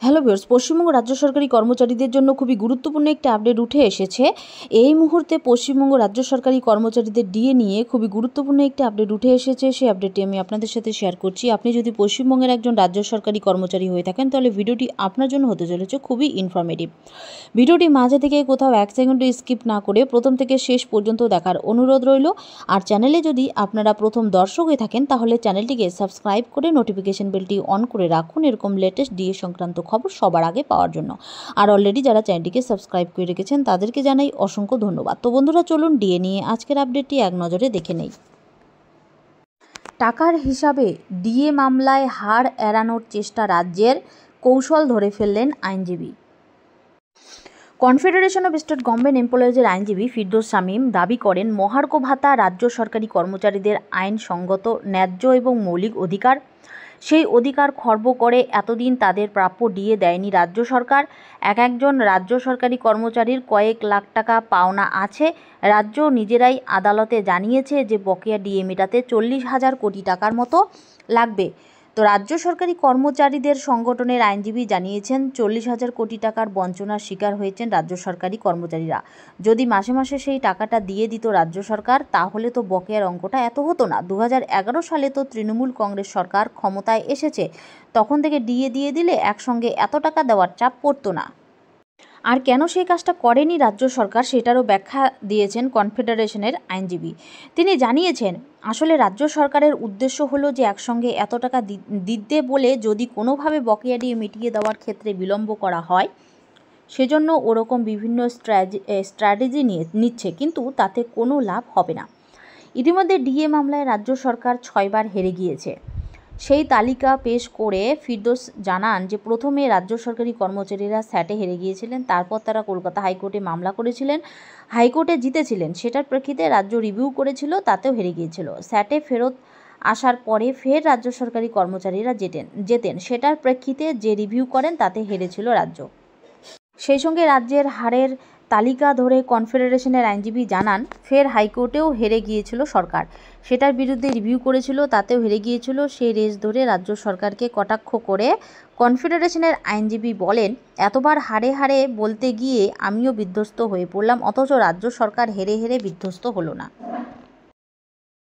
Hello viewers, Paschimbanga রাজ্য সরকারি কর্মচারীদের জন্য খুবই গুরুত্বপূর্ণ একটি আপডেট উঠে এসেছে। এই মুহূর্তে পশ্চিমবঙ্গ রাজ্য সরকারি কর্মচারীদের ডিএ নিয়ে খুবই গুরুত্বপূর্ণ একটি আপডেট উঠে এসেছে। সেই আপডেটটি আমি আপনাদের সাথে শেয়ার করছি। আপনি যদি পশ্চিমবঙ্গের একজন রাজ্য সরকারি কর্মচারী হয়ে থাকেন তাহলে ভিডিওটি আপনার জন্য হতে চলেছে খুবই ইনফরমেটিভ। ভিডিওটি মাঝে থেকে কোথাও এক সেকেন্ডও স্কিপ না করে প্রথম থেকে শেষ পর্যন্ত দেখার অনুরোধ রইল। আর চ্যানেলে যদি আপনারা প্রথম দর্শক হয়ে থাকেন তাহলে চ্যানেলটিকে সাবস্ক্রাইব করে নোটিফিকেশন বেলটি অন করে রাখুন এরকম লেটেস্ট ডিএ সংক্রান্ত খবর সবার আগে পাওয়ার জন্য। আর অলরেডি যারা চ্যানেলটিকে সাবস্ক্রাইব করে রেখেছেন তাদেরকে জানাই অসংখ্য ধন্যবাদ। তো বন্ধুরা, চলুন ডিএ নিয়ে আজকের আপডেটটি এক নজরে দেখে নেই। টাকার হিসাবে ডিএ মামলায় হার এড়ানোর চেষ্টা রাজ্যের, কৌশল ধরে ফেললেন আইনজীবী। কনফেডারেশন অফ স্টেট গভর্নমেন্ট এমপ্লয়িজের আইনজীবী ফিরদৌস শামীম দাবি করেন, মহার্ঘ ভাতা রাজ্য সরকারি কর্মচারীদের আইনসঙ্গত ন্যায্য এবং মৌলিক অধিকার। সেই অধিকার খর্ব করে এতদিন তাদের প্রাপ্য ডিএ দেয়নি রাজ্য সরকার। একজন রাজ্য সরকারি কর্মচারীর কয়েক লাখ টাকা পাওনা আছে। রাজ্য নিজেরাই আদালতে জানিয়েছে যে বকেয়া ডিএ মেটাতে 40,000 কোটি টাকার মতো লাগবে। তো রাজ্য সরকারি কর্মচারীদের সংগঠনের আইনজীবী জানিয়েছেন, 40,000 কোটি টাকার বঞ্চনার শিকার হয়েছেন রাজ্য সরকারি কর্মচারীরা। যদি মাসে মাসে সেই টাকাটা দিয়ে দিত রাজ্য সরকার তাহলে তো বকেয়ার অঙ্কটা এত হতো না। 2011 সালে তো তৃণমূল কংগ্রেস সরকার ক্ষমতায় এসেছে, তখন থেকে ডিএ দিয়ে দিলে একসঙ্গে এত টাকা দেওয়ার চাপ পড়তো না। আর কেন সেই কাজটা করেনি রাজ্য সরকার সেটারও ব্যাখ্যা দিয়েছেন কনফেডারেশনের আইনজীবী। তিনি জানিয়েছেন, আসলে রাজ্য সরকারের উদ্দেশ্য হলো যে একসঙ্গে এত টাকা দিতে বলে যদি কোনোভাবে বকেয়া ডিএ মিটিয়ে দেওয়ার ক্ষেত্রে বিলম্ব করা হয় সেজন্য ওরকম বিভিন্ন স্ট্র্যাটেজি নিচ্ছে, কিন্তু তাতে কোনো লাভ হবে না। ইতিমধ্যে ডিএ মামলায় রাজ্য সরকার 6 বার হেরে গিয়েছে। সেই তালিকা পেশ করে ফিরদৌস জানান যে প্রথমে রাজ্য সরকারি কর্মচারীরা স্যাটে হেরে গিয়েছিলেন, তারপর তারা কলকাতা হাইকোর্টে মামলা করেছিলেন, হাইকোর্টে জিতেছিলেন। সেটার প্রেক্ষিতে রাজ্য রিভিউ করেছিল, তাতেও হেরে গিয়েছিল। স্যাটে ফেরত আসার পরে ফের রাজ্য সরকারি কর্মচারীরা জেতেন। সেটার প্রেক্ষিতে যে রিভিউ করেন তাতে হেরেছিল রাজ্য। সেই সঙ্গে রাজ্যের হারের তালিকা ধরে কনফেডারেশনের আইনজীবী জানান, ফের হাইকোর্টেও হেরে গিয়েছিল সরকার, সেটার বিরুদ্ধে রিভিউ করেছিল, তাতেও হেরে গিয়েছিল। সেই রেস ধরে রাজ্য সরকারকে কটাক্ষ করে কনফেডারেশনের আইনজীবী বলেন, এতবার হারে হারে বলতে গিয়ে আমিও বিধ্বস্ত হয়ে পড়লাম, অথচ রাজ্য সরকার হেরে হেরে বিধ্বস্ত হলো না।